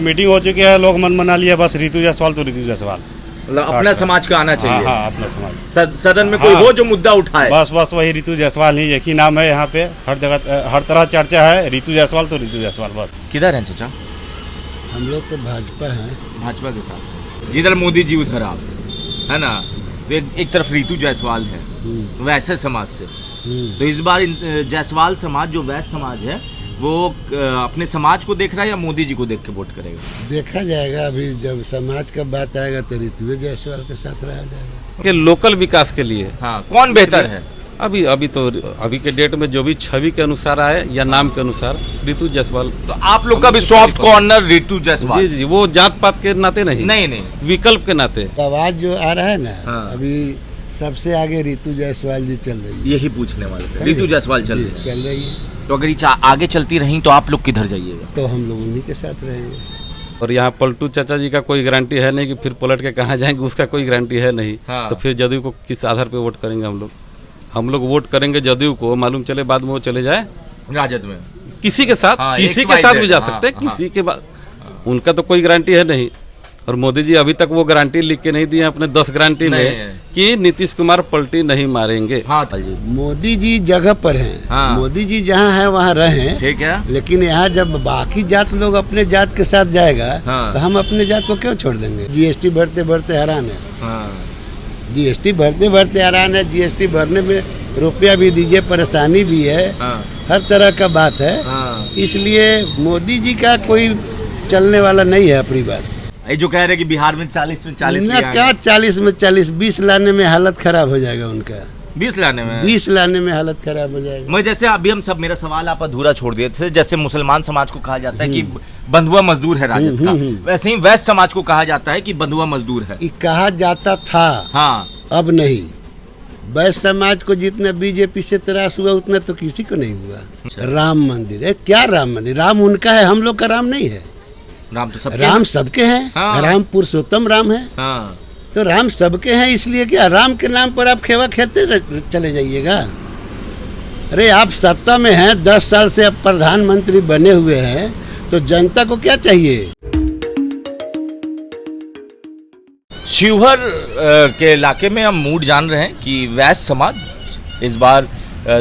Meeting हो चुकी है, लोग मन मना लिया, बस ऋतु जायसवाल तो ऋतु जायसवाल। मतलब अपना समाज का आना चाहिए। हाँ, अपना समाज। सदन में कोई हो जो मुद्दा उठाए, बस वही ऋतु जायसवाल ही एक ही नाम है यहाँ पे, हर जगह हर तरह चर्चा है, ऋतु जायसवाल तो ऋतु जायसवाल बस। किधर हैं चाचा? हम लोग तो भाजपा हैं। भाजपा के साथ जिधर मोदी जी उधर आप, है ना? एक तरफ ऋतु जायसवाल है वैसे समाज से, तो इस बार जायसवाल समाज जो वैश्य समाज है वो अपने समाज को देख रहा है या मोदी जी को देख के वोट करेगा? देखा जाएगा, अभी जब समाज का बात आएगा तो ऋतु जायसवाल के साथ रहा जाएगा। कि लोकल विकास के लिए हाँ, कौन बेहतर है? अभी के डेट में जो भी छवि के अनुसार आए या नाम के अनुसार ऋतु जायसवाल। तो आप लोग का भी सॉफ्ट कॉर्नर ऋतु जायसवाल? जी, वो जात पात के नाते नहीं, विकल्प के नाते। आवाज जो आ रहा है ना, हाँ। अभी सबसे आगे ऋतु जायसवाल जी चल रही है। यही पूछने वाले थे, ऋतु जायसवाल चल रही है। तो अगर ये आगे चलती रही तो आप लोग किधर जाइएगा? तो हम लोग उन्हीं के साथ रहेंगे। और यहाँ पलटू चाचा जी का कोई गारंटी है नहीं कि फिर पलट के कहाँ जाएंगे, उसका कोई गारंटी है नहीं। हाँ। तो फिर जदयू को किस आधार पे वोट करेंगे हम लोग वोट करेंगे जदयू को, मालूम चले बाद में वो चले जाए राजद में किसी के साथ। हाँ, किसी के साथ भी जा सकते हैं, हाँ, किसी के बाद उनका तो कोई गारंटी है नहीं। और मोदी जी अभी तक वो गारंटी लिख के नहीं दिए अपने 10 गारंटी में कि नीतीश कुमार पलटी नहीं मारेंगे। हाँ, मोदी जी जगह पर हैं। हाँ। मोदी जी जहाँ है वहाँ रहें, ठीक है, लेकिन यहाँ जब बाकी जात लोग अपने जात के साथ जाएगा, हाँ। तो हम अपने जात को क्यों छोड़ देंगे? जीएसटी भरते भरते हैरान है। हाँ। जीएसटी भरते भरते हैरान है। जीएसटी भरने में रुपया भी दीजिए, परेशानी भी है। हाँ। हर तरह का बात है। हाँ। इसलिए मोदी जी का कोई चलने वाला नहीं है अपनी बात। ये जो कह रहे कि बिहार में 40 में 40 ना क्या 40 में 40, 20 लाने में हालत खराब हो जाएगा उनका। 20 लाने में 20 लाने में हालत खराब हो जाएगा। मैं जैसे अभी हम सब, मेरा सवाल आप अधूरा छोड़ दिए थे। जैसे मुसलमान समाज को कहा जाता है कि बंधुआ मजदूर है राजद का, वैसे ही वैश्य समाज को कहा जाता है कि बंधुआ मजदूर है। कहा जाता था, हाँ, अब नहीं। वैश्य समाज को जितना बीजेपी से त्रास हुआ उतना तो किसी को नहीं हुआ। राम मंदिर है, क्या राम मंदिर? राम उनका है, हम लोग का राम नहीं है। राम तो सबके, राम सबके हैं। हाँ। राम पुरुषोत्तम राम है। हाँ। तो राम सबके हैं, इसलिए क्या राम के नाम पर आप खेवा खेलते चले जाइएगा? अरे आप सत्ता में हैं, 10 साल से अब प्रधानमंत्री बने हुए हैं, तो जनता को क्या चाहिए? शिवहर के इलाके में हम मूड जान रहे हैं कि वैश्य समाज इस बार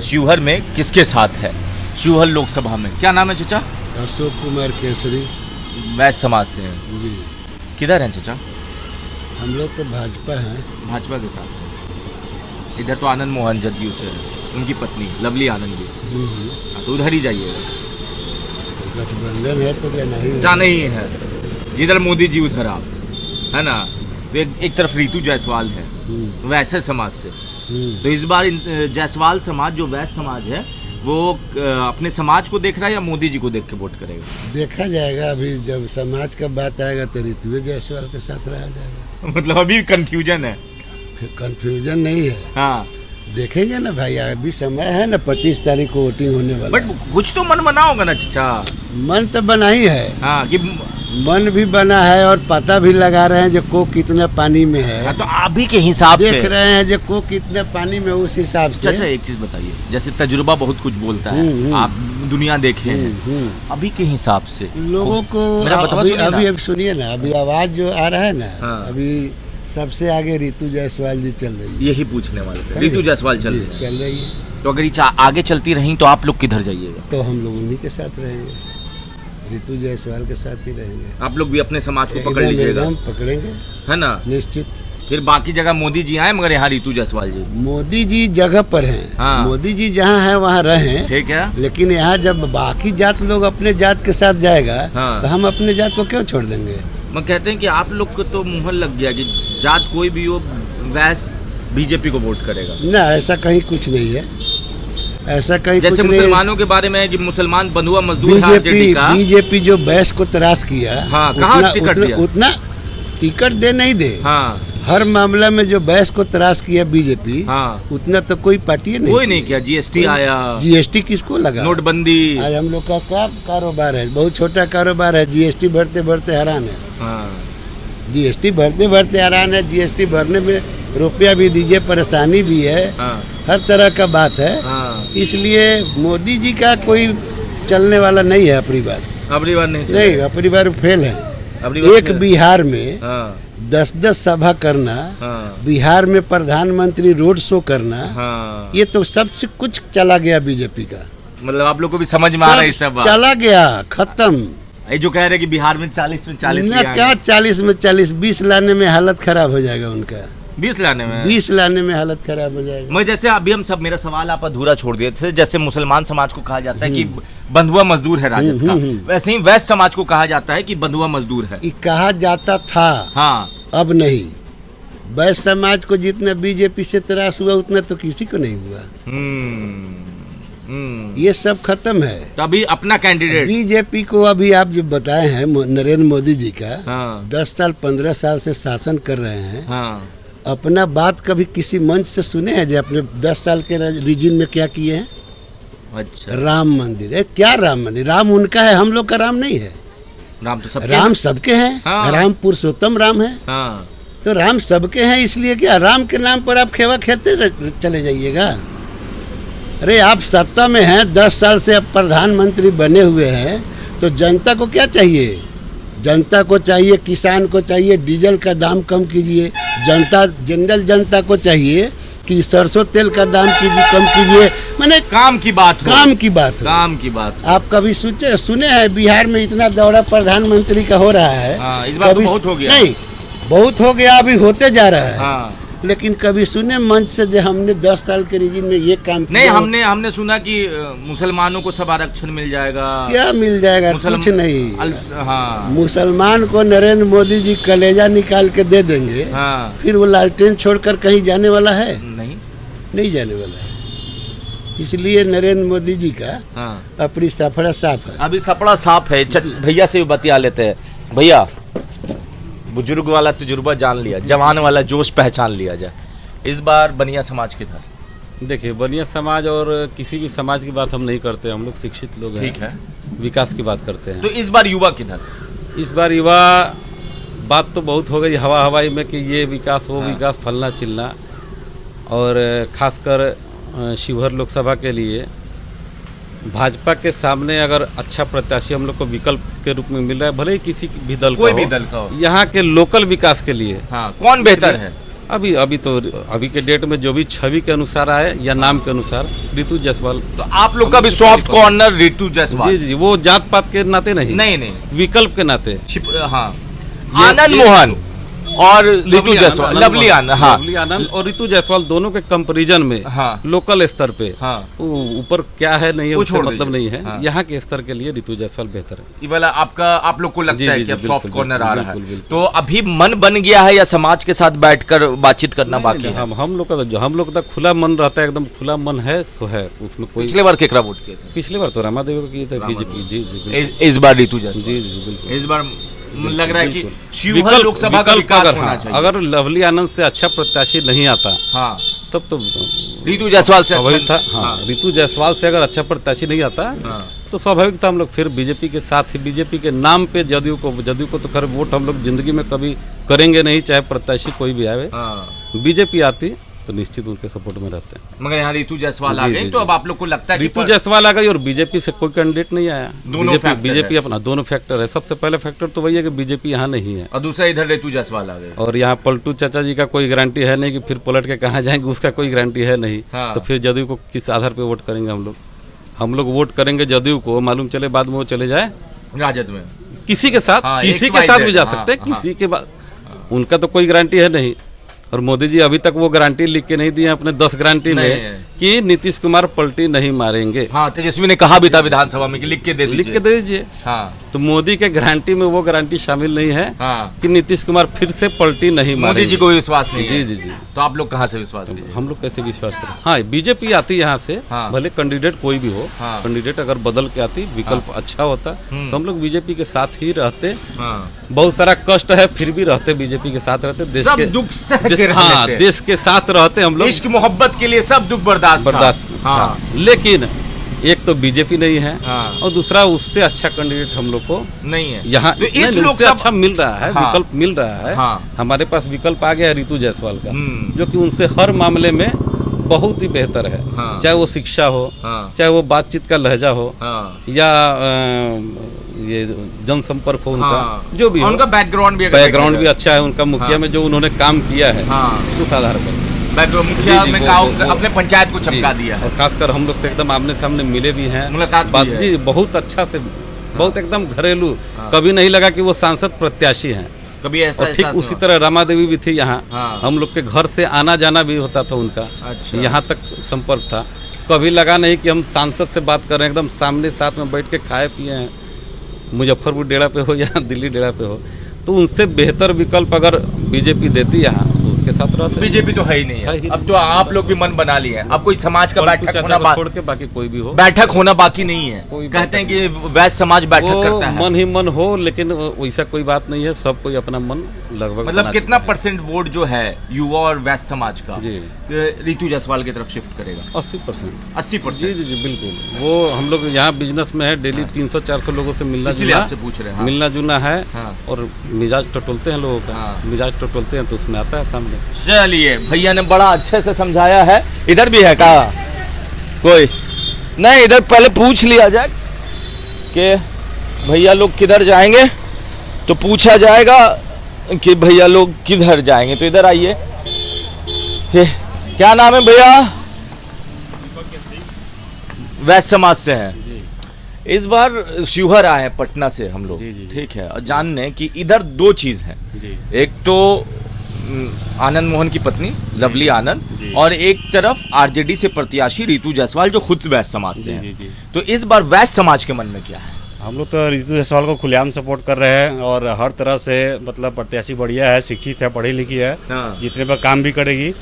शिवहर में किसके साथ है। शिवहर लोकसभा में क्या नाम है चाचा? अशोक कुमार केसरी वैश्य समाज से हैं जी। किधर हैं चाचा? हम लोग तो भाजपा हैं। भाजपा के साथ हैं। इधर तो आनंद मोहन जदयू से है, उनकी पत्नी लवली आनंद जी। हाँ, तो उधर ही जाइएगा। गठबंधन है तो क्या नहीं? जाना ही है, जिधर मोदी जी उधर आप, है ना? एक तरफ ऋतु जायसवाल है वैसे समाज से, तो इस बार जायसवाल समाज जो वैश्य समाज है वो अपने समाज को देख रहा है या मोदी जी को देख के वोट करेगा? देखा जाएगा, अभी जब समाज का बात आएगा तो ऋतु जायसवाल के साथ रहा जाएगा। मतलब अभी कंफ्यूजन है? फिर कंफ्यूजन नहीं है। हाँ, देखेंगे ना भाई, अभी समय है ना, 25 तारीख को वोटिंग होने वाला। बट कुछ तो मन बना होगा ना चाचा? मन तो बना ही है। हाँ, कि मन भी बना है और पता भी लगा रहे हैं जो को कितना पानी में है। हाँ, तो अभी के हिसाब से देख रहे हैं जो को कितना पानी में, उस हिसाब से। चाचा एक चीज बताइए, जैसे तजुर्बा बहुत कुछ बोलता है, आप दुनिया देखे हैं, अभी के हिसाब से लोगों को अभी सुनिए ना, अभी आवाज जो आ रहा है ना, अभी सबसे आगे ऋतु जायसवाल जी चल रही है। यही पूछने वाले थे, ऋतु जायसवाल चल रही है। तो अगर ये आगे चलती रही तो आप लोग किधर जाइएगा? तो हम लोग उन्हीं के साथ रहेंगे, ऋतु जायसवाल के साथ ही रहेंगे। आप लोग भी अपने समाज को पकड़ लीजिएगा। पकड़ेंगे, है ना? निश्चित। फिर बाकी जगह मोदी जी आए, मगर यहाँ ऋतु जायसवाल जी। मोदी जी जगह पर हैं। हाँ। मोदी जी जहाँ है वहाँ रहें, ठीक है, लेकिन यहाँ जब बाकी जात लोग अपने जात के साथ जाएगा, हाँ। तो हम अपने जात को क्यों छोड़ देंगे? मैं कहते हैं कि आप लोग को तो मुहर लग गया कि जात कोई भी हो, वैश्य बीजेपी को वोट करेगा। ना, ऐसा कहीं कुछ नहीं है, ऐसा कहीं जैसे कुछ नहीं। मुसलमानों के बारे में, जो मुसलमान बंधुआ मजदूर है बीजेपी जो वैश्य को त्रास किया, हाँ, कहाँ टिकट दिया? उतना टिकट दे नहीं दे। हाँ, हर मामला में जो वैश्य को त्रास किया बीजेपी, हाँ, उतना तो कोई पार्टी नहीं, कोई नहीं किया। जीएसटी आया, जीएसटी किसको लगा? नोटबंदी। आज हम लोग का क्या कारोबार है? बहुत छोटा कारोबार है। जीएसटी भरते भरते हैरान है। हाँ। जीएसटी भरते भरते हैरान है। जीएसटी भरने में रुपया भी दीजिए, परेशानी भी है। हाँ। हर तरह का बात है। हाँ। इसलिए मोदी जी का कोई चलने वाला नहीं है अपनी बार। अपनी बार नहीं, अपनी बार फेल है। अपनी बात एक है। बिहार में हाँ 10-10 सभा करना, हाँ बिहार में प्रधानमंत्री रोड शो करना, हाँ, ये तो सबसे कुछ चला गया बीजेपी का। मतलब आप लोग को भी समझ में आ रहा है इस सब बात। चला गया, खत्म। ये जो कह रहे हैं कि बिहार में 40 में 40 ना क्या 40 में 40, 20 लाने में हालत खराब हो जाएगा उनका। 20 लाने में 20 लाने में हालत खराब हो जाएगा। मैं जैसे अभी हम सब, मेरा सवाल आप अधूरा छोड़ दिए थे। जैसे मुसलमान समाज को कहा जाता है कि बंधुआ मजदूर है राजद का, वैसे ही वैश्य समाज को कहा जाता है कि बंधुआ मजदूर है। ये कहा जाता था, हाँ अब नहीं। वैश्य समाज को जितना बीजेपी से त्रास हुआ उतना तो किसी को नहीं हुआ। ये सब खत्म है। तो अभी अपना कैंडिडेट बीजेपी को अभी आप जो बताए हैं नरेंद्र मोदी जी का, हाँ 10 साल 15 साल से शासन कर रहे हैं। हाँ अपना बात कभी किसी मंच से सुने हैं जो अपने 10 साल के रीजन में क्या किए हैं? अच्छा, राम मंदिर है। क्या राम मंदिर? राम उनका है, हम लोग का राम नहीं है। राम तो सबके राम सबके हैं। हाँ। राम पुरुषोत्तम राम है, हाँ तो राम सबके हैं। इसलिए क्या राम के नाम पर आप खेवा खेलते चले जाइएगा? अरे आप सत्ता में हैं, 10 साल से आप प्रधानमंत्री बने हुए हैं, तो जनता को क्या चाहिए? जनता को चाहिए, किसान को चाहिए डीजल का दाम कम कीजिए। जनता, जनरल जनता को चाहिए कि सरसों तेल का दाम कम कीजिए। मैंने काम की बात हो, काम की बात हो। काम की बात। आप कभी सुने हैं बिहार में इतना दौरा प्रधानमंत्री का हो रहा है? हाँ, इस बार तो बहुत हो गया। नहीं, बहुत हो गया, अभी होते जा रहा है। हाँ लेकिन कभी सुने मंच से जो हमने 10 साल के रीजन में ये काम नहीं, किया? हमने सुना कि मुसलमानों को सब आरक्षण मिल जाएगा। क्या मिल जाएगा? कुछ नहीं। हाँ मुसलमान को नरेंद्र मोदी जी कलेजा निकाल के दे देंगे, हाँ फिर वो लालटेन छोड़कर कहीं जाने वाला है? नहीं जाने वाला है। इसलिए नरेंद्र मोदी जी का हाँ अपनी सफड़ा साफ है। अभी सपड़ा साफ है। भैया से भी बतिया लेते हैं। भैया, बुजुर्ग वाला तजुर्बा जान लिया, जवान वाला जोश पहचान लिया जाए। इस बार बनिया समाज किधर? देखिए, बनिया समाज और किसी भी समाज की बात हम नहीं करते। हम लोग शिक्षित लोग हैं, ठीक है, विकास की बात करते हैं। तो इस बार युवा किधर? इस बार युवा बात तो बहुत हो गई हवा हवाई में कि ये विकास वो विकास फलना चिलना, और खासकर शिवहर लोकसभा के लिए भाजपा के सामने अगर अच्छा प्रत्याशी हम लोग को विकल्प के रूप में मिल रहा है, भले ही किसी भी दल कोई का भी हो, दल का हो, यहाँ के लोकल विकास के लिए हाँ, कौन बेहतर है? अभी के डेट में जो भी छवि के अनुसार आए या नाम के अनुसार, रितु जायसवाल। तो आप लोग का भी सॉफ्ट कॉर्नर रितु जायसवाल? जी, वो जात पात के नाते नहीं, विकल्प के नाते। हाँ, आनंद मोहन और रितु जायसवाल, लवली आनंद, हाँ, लवली आनंद और रितु जायसवाल दोनों के कंपैरिजन में, हाँ, लोकल स्तर पे, हाँ, ऊपर क्या है नहीं है उससे मतलब नहीं है। हाँ, यहाँ के स्तर के लिए रितु जायसवाल बेहतर है। ये वाला आप लोग को लगता है कि अब सॉफ्ट कॉर्नर आ रहा है? बिल्कुल। तो अभी मन बन गया है या समाज के साथ बैठकर बातचीत करना बाकी है? हम लोग का खुला मन रहता है, एकदम खुला मन है, सो है उसमें कोई। पिछले बार केकरा वोट किए थे? पिछले बार तो रामादेवी को किए थे, बीजेपी। जी, इस बार रितु जायसवाल? जी बिल्कुल। इस बार लग रहा है कि शिवहर लोकसभा का विकास होना चाहिए। अगर लवली आनंद से अच्छा प्रत्याशी नहीं आता, हाँ, तब तो रितु जायसवाल से स्वाभाविक अच्छा था। हाँ, रितु जायसवाल से अगर अच्छा प्रत्याशी नहीं आता, हाँ, तो स्वाभाविक था हम लोग फिर बीजेपी के साथ ही, बीजेपी के नाम पे जदयू को तो खैर वोट हम लोग जिंदगी में कभी करेंगे नहीं, चाहे प्रत्याशी कोई भी आवे। हाँ, बीजेपी आती तो निश्चित उनके सपोर्ट में रहते हैं। मगर यहाँ रितु जायसवाल आ गई, तो अब आप लोग को लगता है रितु जायसवाल आ गई और बीजेपी से कोई कैंडिडेट नहीं आया। बीजेपी अपना दोनों फैक्टर है। सबसे पहले फैक्टर तो वही है कि बीजेपी यहाँ नहीं है, और दूसरा इधर रितु जायसवाल आ गए। और यहाँ पलटू चाचा जी का कोई गारंटी है नहीं कि फिर पलट के कहाँ जाएंगे, उसका कोई गारंटी है नहीं। हाँ, तो फिर जदयू को किस आधार पे वोट करेंगे हम लोग वोट करेंगे जदयू को, मालूम चले बाद में वो चले जाए राजद में किसी के साथ, हाँ, किसी के साथ भी जा सकते हैं, किसी के बाद उनका तो कोई गारंटी है नहीं। और मोदी जी अभी तक वो गारंटी लिख के नहीं दिए अपने 10 गारंटी में कि नीतीश कुमार पलटी नहीं मारेंगे। हाँ, तेजस्वी ने कहा भी था विधानसभा में कि लिख के दे दीजिए। हाँ, तो मोदी के गारंटी में वो गारंटी शामिल नहीं है, हाँ, कि नीतीश कुमार फिर से पलटी नहीं मारेंगे। मोदी जी को विश्वास नहीं है। जी। तो आप लोग कहाँ से विश्वास कीजिए? हम लोग कैसे विश्वास करें? हाँ, बीजेपी आती यहाँ से, हाँ, भले कैंडिडेट कोई भी हो, हाँ, कैंडिडेट अगर बदल के आती, विकल्प अच्छा होता, तो हम लोग बीजेपी के साथ ही रहते। हाँ, बहुत सारा कष्ट है, फिर भी रहते, बीजेपी के साथ रहते, देश के दुख देश के साथ रहते हम लोग। इश्क मोहब्बत के लिए सब दुख बर्दाश्त। हाँ, लेकिन एक तो बीजेपी नहीं है, हाँ, और दूसरा उससे अच्छा कैंडिडेट हम लोग को नहीं है यहाँ, तो इस उससे अच्छा मिल रहा है, हाँ, विकल्प मिल रहा है। हाँ, हमारे पास विकल्प आ गया है रितु जायसवाल का, जो कि उनसे हर मामले में बहुत ही बेहतर है। हाँ, चाहे वो शिक्षा हो, हाँ, चाहे वो बातचीत का लहजा हो, हाँ, या ये जनसंपर्क हो उनका, हाँ। जो भी हो, उनका बैकग्राउंड भी अच्छा है उनका, मुखिया में जो उन्होंने काम किया है उस आधार पर मुखिया में अपने पंचायत को चमका दिया है। और खासकर हम लोग से एकदम आमने सामने मिले भी हैं, मुलाकात बात भी है। जी बहुत अच्छा से, बहुत एकदम घरेलू, कभी नहीं लगा कि वो सांसद प्रत्याशी हैं। कभी ऐसा और ठीक उसी तरह रमा देवी भी थी यहाँ, हाँ। हम लोग के घर से आना जाना भी होता था उनका, अच्छा। यहाँ तक संपर्क था। कभी लगा नहीं कि हम सांसद से बात कर रहे हैं, एकदम सामने साथ में बैठ के खाए पिए हैं, मुजफ्फरपुर डेरा पे हो या दिल्ली डेरा पे हो। तो उनसे बेहतर विकल्प अगर बीजेपी देती यहाँ तो उसके साथ रहते। बीजेपी तो है ही नहीं है। अब तो आप लोग भी मन बना लिए हैं, अब कोई समाज का बैठक होना छोड़ के बाकी कोई भी हो, बैठक होना बाकी नहीं है। कहते हैं कि वैश्य समाज बैठक करता है, मन ही मन हो, लेकिन वैसा कोई बात नहीं है, सब कोई अपना मन लगभग। मतलब कितना परसेंट वोट जो है युवा और वैश्य समाज का जी रितु जायसवाल की तरफ शिफ्ट करेगा? 80%। 80%? जी जी बिल्कुल। वो हम लोग यहाँ बिजनेस में है, डेली 300-400 लोगों से मिलना जुलना है, और मिजाज टटोलते हैं लोगों का, मिजाज टटोलते हैं तो उसमें आता है सामने। चलिए, भैया ने बड़ा अच्छे से समझाया है। इधर भी है का कोई? नहीं, इधर पहले पूछ लिया जाए कि भैया लोग किधर जाएंगे, तो पूछा जाएगा कि भैया लोग किधर जाएंगे। तो इधर आइए, क्या नाम है भैया? वैश्य समाज से हैं। इस बार शिवहर आए हैं पटना से हम लोग, ठीक है, और जानने कि इधर दो चीज हैं, एक तो आनंद मोहन की पत्नी लवली आनंद, और एक तरफ आरजेडी से प्रत्याशी रितु जायसवाल जो खुद वैश्य समाज से हैं। तो इस बार वैश्य समाज के मन में क्या है? हम लोग तो रितु जायसवाल को खुलेआम सपोर्ट कर रहे हैं, और हर तरह से मतलब प्रत्याशी बढ़िया है, शिक्षित है, पढ़ी लिखी है, जितने पर काम भी करेगी,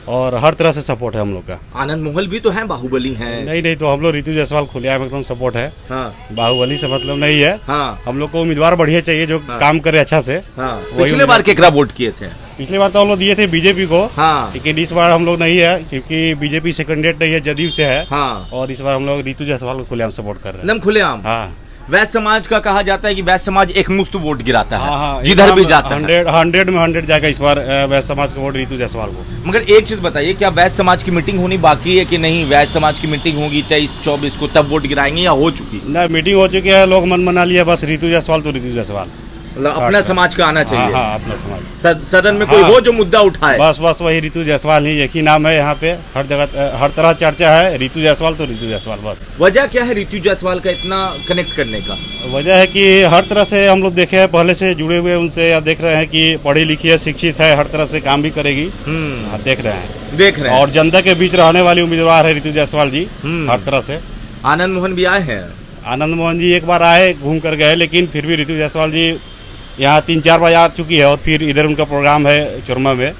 और हर तरह से सपोर्ट है हम लोग का। आनंद मोहन भी तो हैं, बाहुबली हैं। नहीं, तो हम लोग रितु जायसवाल खुलेआम एकदम सपोर्ट है, बाहुबली से मतलब नहीं है। हम लोग को उम्मीदवार बढ़िया चाहिए जो काम करे अच्छा से। पिछले बार केकरा वोट किए थे? पिछले बार तो हम लोग दिए थे बीजेपी को, लेकिन इस बार हम लोग नहीं है, क्योंकि बीजेपी से कैंडिडेट नहीं है, जदयू से है, और इस बार हम लोग रितु जायसवाल को खुलेआम सपोर्ट कर रहे हैं। एकदम खुलेआम। हाँ, वैश्य समाज का कहा जाता है कि वैश्य समाज एक मुश्त वोट गिराता है, जिधर भी जाता है। 100 में 100 जाएगा इस बार वैश्य समाज का वोट रितु जायसवाल को। मगर एक चीज बताइए, क्या वैश्य समाज की मीटिंग होनी बाकी है कि नहीं? वैश्य समाज की मीटिंग होगी 23-24 को, तब वोट गिराएंगे, या हो चुकी? ना, मीटिंग हो चुकी है, लोग मन बना लिया, बस रितु जायसवाल तो रितु जायसवाल, मतलब अपना समाज का आना चाहिए। अपना समाज, सदन में कोई हो जो मुद्दा उठाए, बस वही रितु जायसवाल ही, एक ही नाम है यहाँ पे, हर जगह हर तरह चर्चा है, रितु जायसवाल तो रितु जायसवाल बस। वजह क्या है रितु जायसवाल का इतना कनेक्ट करने का? वजह है कि हर तरह से हम लोग देखे हैं, पहले से जुड़े हुए उनसे, या देख रहे हैं कि पढ़ी लिखी है, शिक्षित है, हर तरह से काम भी करेगी, देख रहे हैं, और जनता के बीच रहने वाली उम्मीदवार है रितु जायसवाल जी, हर तरह से। आनंद मोहन भी आए हैं? आनंद मोहन जी एक बार आए, घूम कर गए, लेकिन फिर भी रितु जायसवाल जी यहाँ 3-4 बार आ चुकी है, और फिर इधर उनका प्रोग्राम है चुरमा में।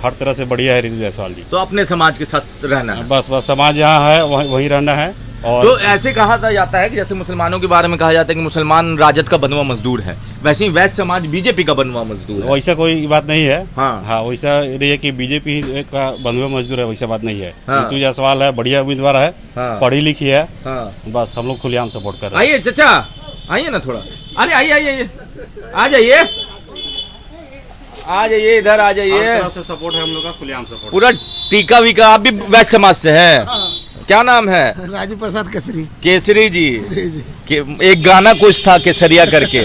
हर तरह से बढ़िया है रितु जायसवाल जी। तो अपने समाज के साथ रहना है, बस समाज यहाँ है, वहीं रहना है। और तो ऐसे कहा जाता है कि जैसे मुसलमानों के बारे में कहा जाता है कि मुसलमान राजद का बनवा मजदूर है, वैसे ही वैश्य समाज बीजेपी का बनवा मजदूर है। वैसा कोई बात नहीं है। हाँ, वैसा ये है कि बीजेपी का बनवा मजदूर है, वैसा बात नहीं है। रितु जायसवाल है, बढ़िया उम्मीदवार है, पढ़ी लिखी है, बस हम लोग खुलेआम सपोर्ट कर रहे हैं। आइए चाचा, आइए ना थोड़ा, अरे आइए, आ जाइए, इधर आ जाइए। सपोर्ट है हम लोग का, खुलेआम सपोर्ट, पूरा टीका वीका। आप भी वैश्य समाज से हैं? क्या नाम है? राजू प्रसाद केसरी जी। एक गाना कुछ था केसरिया करके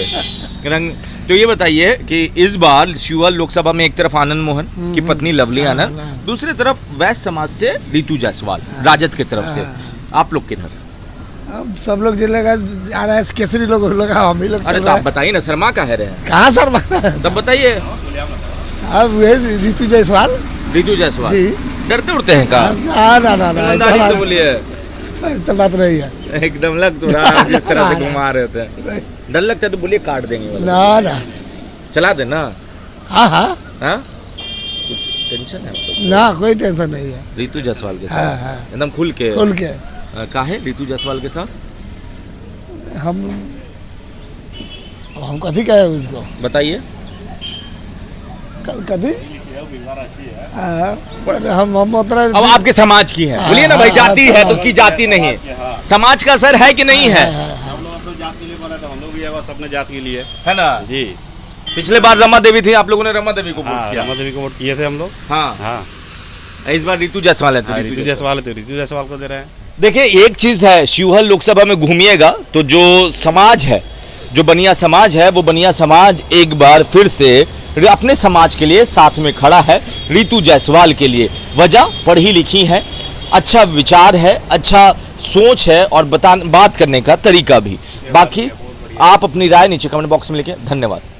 रंग। तो ये बताइए कि इस बार शिवहर लोकसभा में एक तरफ आनंद मोहन की पत्नी लवली आनंद, दूसरी तरफ वैश्य समाज से रितु जायसवाल राजद की तरफ से, आप लोग किधर? अब सब लोग जिले का आ रहा है, केसरी लोग हम ही लोग। अरे तो आप बताइए ना, शर्मा कह रहे हैं? कहाँ शर्मा? तब बताइए। अब रितु जायसवाल जी। डरते उड़ते हैं का? ना, तो बोलिए, ऐसा बात नहीं है, एकदम लग तो रहा जिस तरह से घुमा रहे थे। डर लगता है तो बोलिए, काट देंगे। ना, चला दे ना। हाँ, कुछ टेंशन है? ना, कोई टेंशन नहीं है। रितु जायसवाल के साथ एकदम खुल के काहे रितु जायसवाल के साथ? हम कथी कहे उसको, बताइए। कथी हम उतना। अब आपके समाज की है, बोलिए ना भाई, जाति है तो की जाति नहीं, समाज का असर है कि नहीं है? हम लोग अपने जात के लिए बना था, हम लोग भी बस अपने जात के लिए, है ना जी। पिछले बार रमा देवी थी, आप लोगों ने रमा देवी को वोट किया। रमा देवी को वोट किए थे हम लोग। हाँ, इस बार रितु जायसवाल है, तो रितु जायसवाल को दे रहे हैं। देखिए, एक चीज है, शिवहर लोकसभा में घूमिएगा तो जो समाज है जो बनिया समाज है वो बनिया समाज एक बार फिर से अपने समाज के लिए साथ में खड़ा है, रितु जायसवाल के लिए। वजह पढ़ी लिखी है, अच्छा विचार है, अच्छा सोच है और बात करने का तरीका भी। बाकी आप अपनी राय नीचे कमेंट बॉक्स में लिखें। धन्यवाद।